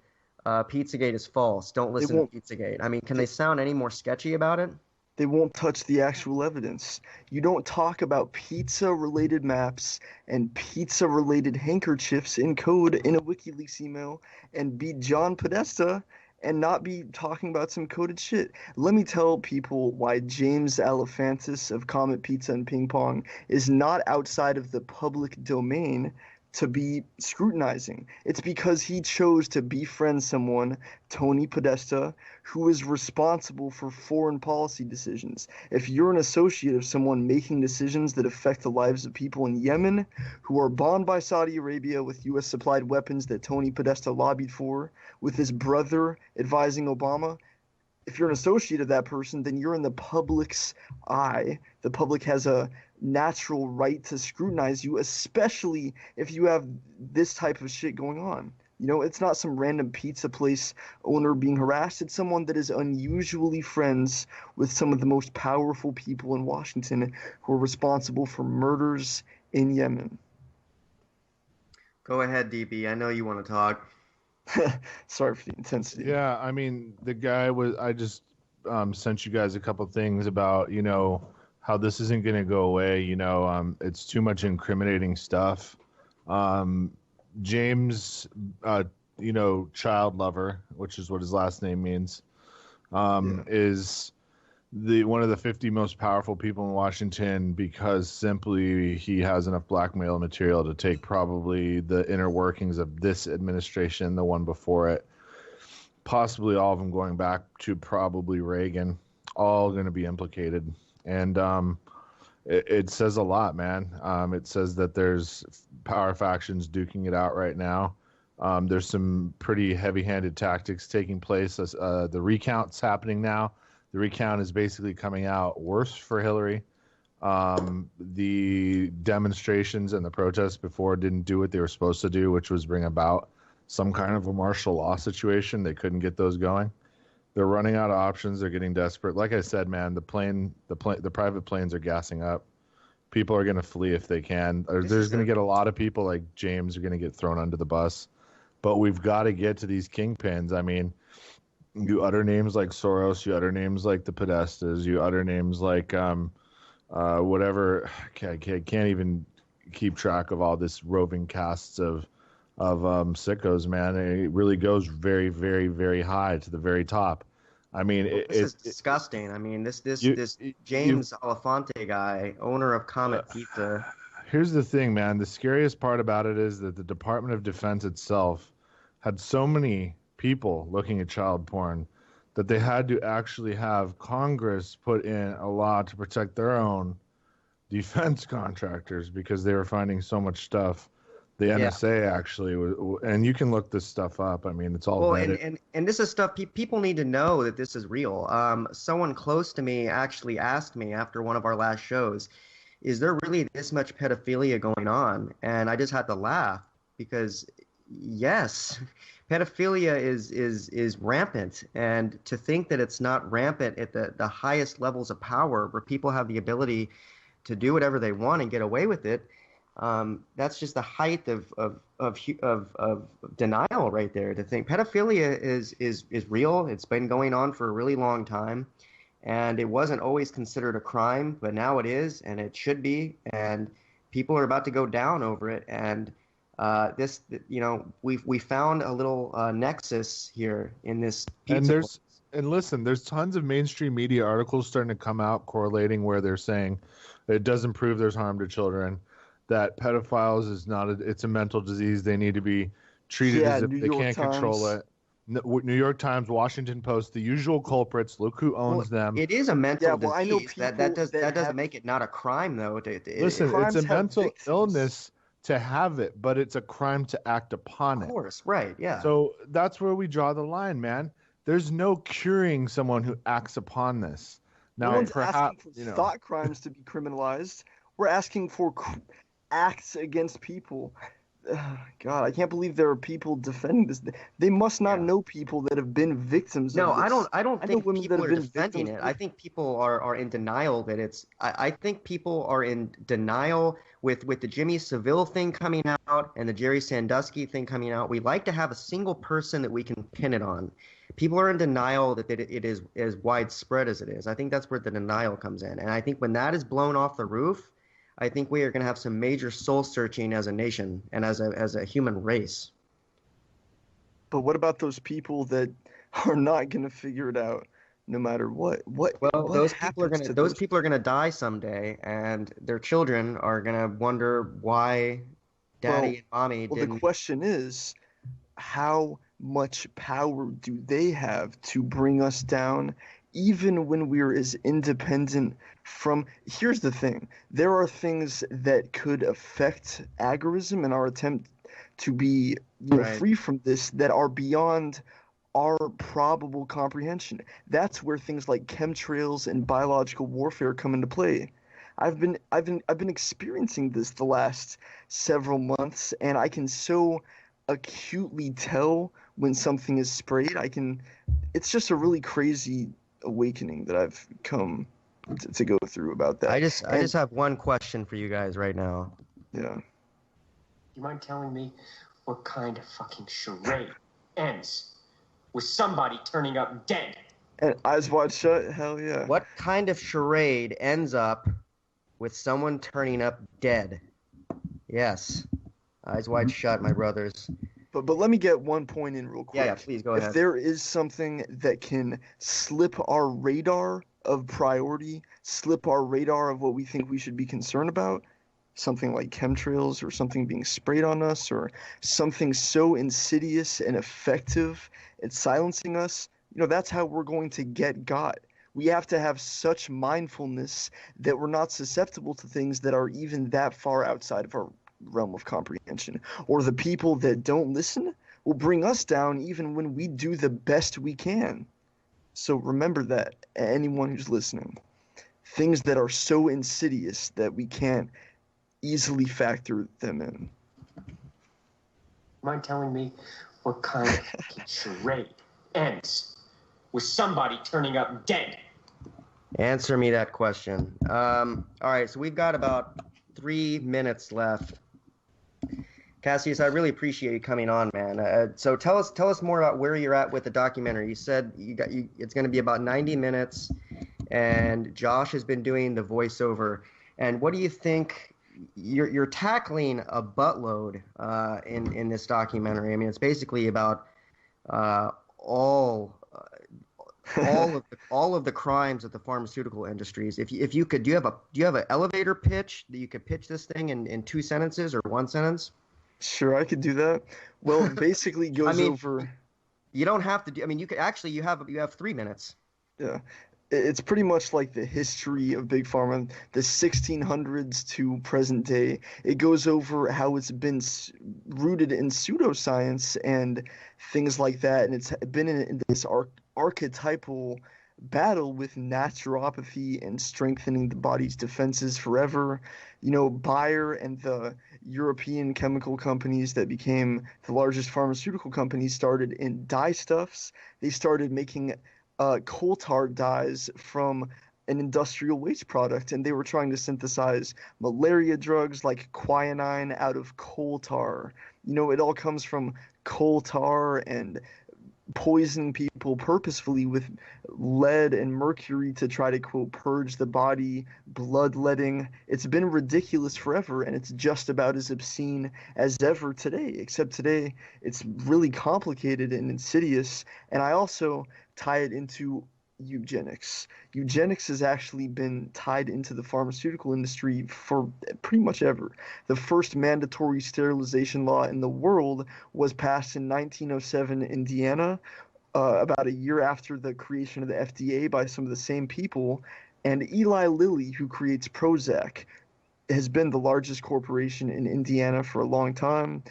"Pizzagate is false. Don't listen to Pizzagate." I mean, can they sound any more sketchy about it? They won't touch the actual evidence. You don't talk about pizza-related maps and pizza-related handkerchiefs in code in a WikiLeaks email and be John Podesta and not be talking about some coded shit. Let me tell people why James Alefantis of Comet Pizza and Ping Pong is not outside of the public domain to be scrutinizing. It's because he chose to befriend someone, Tony Podesta, who is responsible for foreign policy decisions. If you're an associate of someone making decisions that affect the lives of people in Yemen, who are bombed by Saudi Arabia with U.S. supplied weapons that Tony Podesta lobbied for, with his brother advising Obama, if you're an associate of that person, then you're in the public's eye. The public has a natural right to scrutinize you, especially if you have this type of shit going on. You know, it's not some random pizza place owner being harassed. It's someone that is unusually friends with some of the most powerful people in Washington who are responsible for murders in Yemen. Go ahead, DB. I know you want to talk. Sorry for the intensity. Yeah, I mean, the guy was. I just sent you guys a couple things about, you know, how this isn't going to go away. You know, it's too much incriminating stuff. James, you know, child lover, which is what his last name means, is one of the 50 most powerful people in Washington because simply he has enough blackmail material to take probably the inner workings of this administration, the one before it, possibly all of them going back to probably Reagan, all going to be implicated. And it says a lot, man. It says that there's power factions duking it out right now. There's some pretty heavy-handed tactics taking place. The recount's happening now. The recount is basically coming out worse for Hillary. The demonstrations and the protests before didn't do what they were supposed to do, which was bring about some kind of a martial law situation. They couldn't get those going. They're running out of options. They're getting desperate. Like I said, man, the private planes are gassing up. People are going to flee if they can. There's going to get a lot of people like James are going to get thrown under the bus. But we've got to get to these kingpins. I mean, you utter names like Soros, you utter names like the Podestas, you utter names like whatever. I can't even keep track of all this roving casts of sickos, man. It really goes very, very, very high to the very top. I mean, this is disgusting. I mean, this James Alefantis guy, owner of Comet Pizza. Here's the thing, man. The scariest part about it is that the Department of Defense itself had so many people looking at child porn that they had to actually have Congress put in a law to protect their own defense contractors because they were finding so much stuff. The NSA actually, and you can look this stuff up. I mean, it's all and this is stuff people need to know that this is real. Someone close to me actually asked me after one of our last shows, is there really this much pedophilia going on? And I just had to laugh because yes, pedophilia is rampant, and to think that it's not rampant at the highest levels of power where people have the ability to do whatever they want and get away with it. That's just the height of denial right there. To think pedophilia is real. It's been going on for a really long time, and it wasn't always considered a crime, but now it is, and it should be. And people are about to go down over it. And this, you know, we found a little nexus here in this pizza. And listen, there's tons of mainstream media articles starting to come out correlating where they're saying that it doesn't prove there's harm to children. That pedophiles is not it's a mental disease. They need to be treated as if they can't control it. New York Times, Washington Post, the usual culprits. Look who owns them. It is a mental disease. I know that doesn't make it not a crime, though. Listen, it's a mental illness to have it, but it's a crime to act upon it. Of course, right, yeah. So that's where we draw the line, man. There's no curing someone who acts upon this. No Now, one's perhaps, asking for thought crimes to be criminalized. We're asking for acts against people. God, I can't believe there are people defending this. They must not Yeah. know people that have been victims No, of this. I don't I know think women that people have are been defending victims it. of I it. think people are in denial that I think people are in denial with the Jimmy Savile thing coming out and the Jerry Sandusky thing coming out. We like to have a single person that we can pin it on. People are in denial that it is as widespread as it is. I think that's where the denial comes in. And I think when that is blown off the roof, I think we are going to have some major soul searching as a nation and as a human race. But what about those people that are not going to figure it out no matter what? Well, What happens to those those people are gonna die someday, and their children are gonna wonder why Well, daddy and mommy well, the didn't. question is, how much power do they have to bring us down, even when we're as independent from. Here's the thing: there are things that could affect agorism and our attempt to be, Right. free from this that are beyond our probable comprehension. That's where things like chemtrails and biological warfare come into play. I've been experiencing this the last several months, and I can so acutely tell when something is sprayed. It's just a really crazy awakening that I've come to go through about that. I And just have one question for you guys right now. yeah, Do you mind telling me what kind of fucking charade ends with somebody turning up dead? and eyes wide shut, hell yeah. What kind of charade ends up with someone turning up dead? Yes. Eyes wide shut, my brothers. But let me get one point in real quick. Yeah, please go If ahead. there is something that can slip our radar of priority, slip our radar of what we think we should be concerned about, something like chemtrails or something being sprayed on us or something so insidious and effective at silencing us, that's how we're going to get got. We have to have such mindfulness that we're not susceptible to things that are even that far outside of our realm of comprehension. Or the people that don't listen will bring us down even when we do the best we can. So remember that, anyone who's listening. Things that are so insidious that we can't easily factor them in. Mind telling me what kind of fucking charade ends with somebody turning up dead? Answer me that question. All right, so we've got about 3 minutes left. Cassius, I really appreciate you coming on, man. So tell us more about where you're at with the documentary. You said it's going to be about 90 minutes, and Josh has been doing the voiceover. And what do you think? You're tackling a buttload in this documentary. I mean, it's basically about all of the crimes of the pharmaceutical industries. If you could, do you have an elevator pitch that you could pitch this thing in 2 sentences or 1 sentence? Sure, I could do that. Well, it basically goes over. You don't have to do. I mean, you could actually. You have 3 minutes. Yeah. It's pretty much like the history of Big Pharma, the 1600s to present day. It goes over how it's been rooted in pseudoscience and things like that. And it's been in this archetypal battle with naturopathy and strengthening the body's defenses forever. Bayer and the European chemical companies that became the largest pharmaceutical companies started in dyestuffs. They started making coal tar dyes from an industrial waste product, and they were trying to synthesize malaria drugs like quinine out of coal tar. It all comes from coal tar and poisoning people purposefully with lead and mercury to try to, quote, purge the body, bloodletting. It's been ridiculous forever, and it's just about as obscene as ever today, except today it's really complicated and insidious. And I also tie it into eugenics. Eugenics has actually been tied into the pharmaceutical industry for pretty much ever. The first mandatory sterilization law in the world was passed in 1907 in Indiana, about a year after the creation of the FDA by some of the same people. And Eli Lilly, who creates Prozac, has been the largest corporation in Indiana for a long time.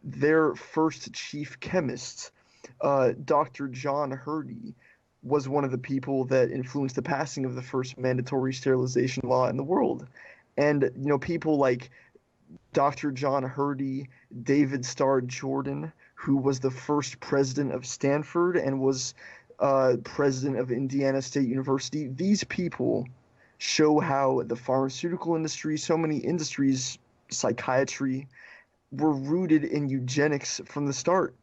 Their first chief chemist, Dr. John Hurdy, was one of the people that influenced the passing of the first mandatory sterilization law in the world. And, people like Dr. John Hurdy, David Starr Jordan, who was the first president of Stanford and was president of Indiana State University, these people show how the pharmaceutical industry, so many industries, psychiatry, were rooted in eugenics from the start.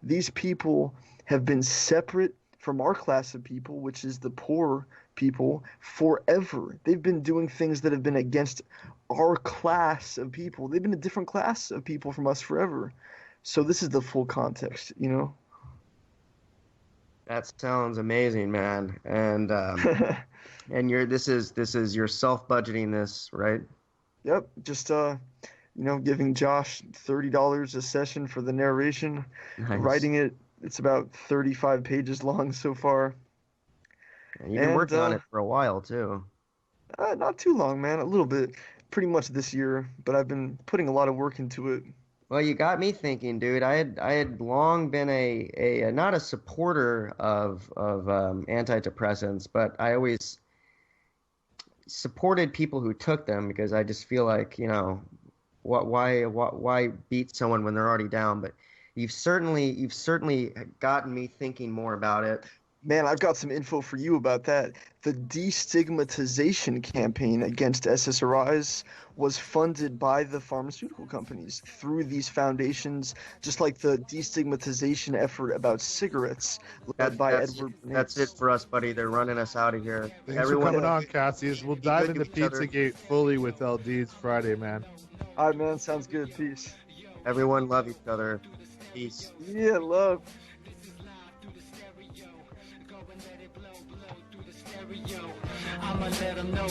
These people have been separate from our class of people, which is the poor people, forever. They've been doing things that have been against our class of people. They've been a different class of people from us forever. So this is the full context, That sounds amazing, man. And and this is you're self-budgeting this, right? Yep, just giving Josh $30 a session for the narration, Nice. writing it. It's about 35 pages long so far. And you've been working on it for a while too. Not too long, man. A little bit, pretty much this year, but I've been putting a lot of work into it. Well, you got me thinking, dude. I had long been a not a supporter of antidepressants, but I always supported people who took them because I just feel like, why beat someone when they're already down? But you've certainly gotten me thinking more about it. Man, I've got some info for you about that. The destigmatization campaign against SSRIs was funded by the pharmaceutical companies through these foundations, just like the destigmatization effort about cigarettes led by Edward Bernays. That's it for us, buddy. They're running us out of here. Thanks for coming on, Cassius. We'll dive into Pizzagate fully with LD's Friday, man. All right, man. Sounds good. Peace. Everyone love each other. Peace. Yeah, love. I'ma let them know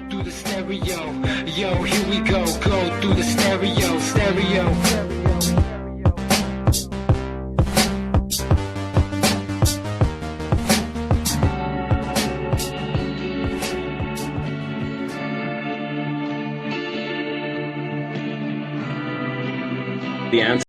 through the stereo. Yo, here we go through the stereo. The answer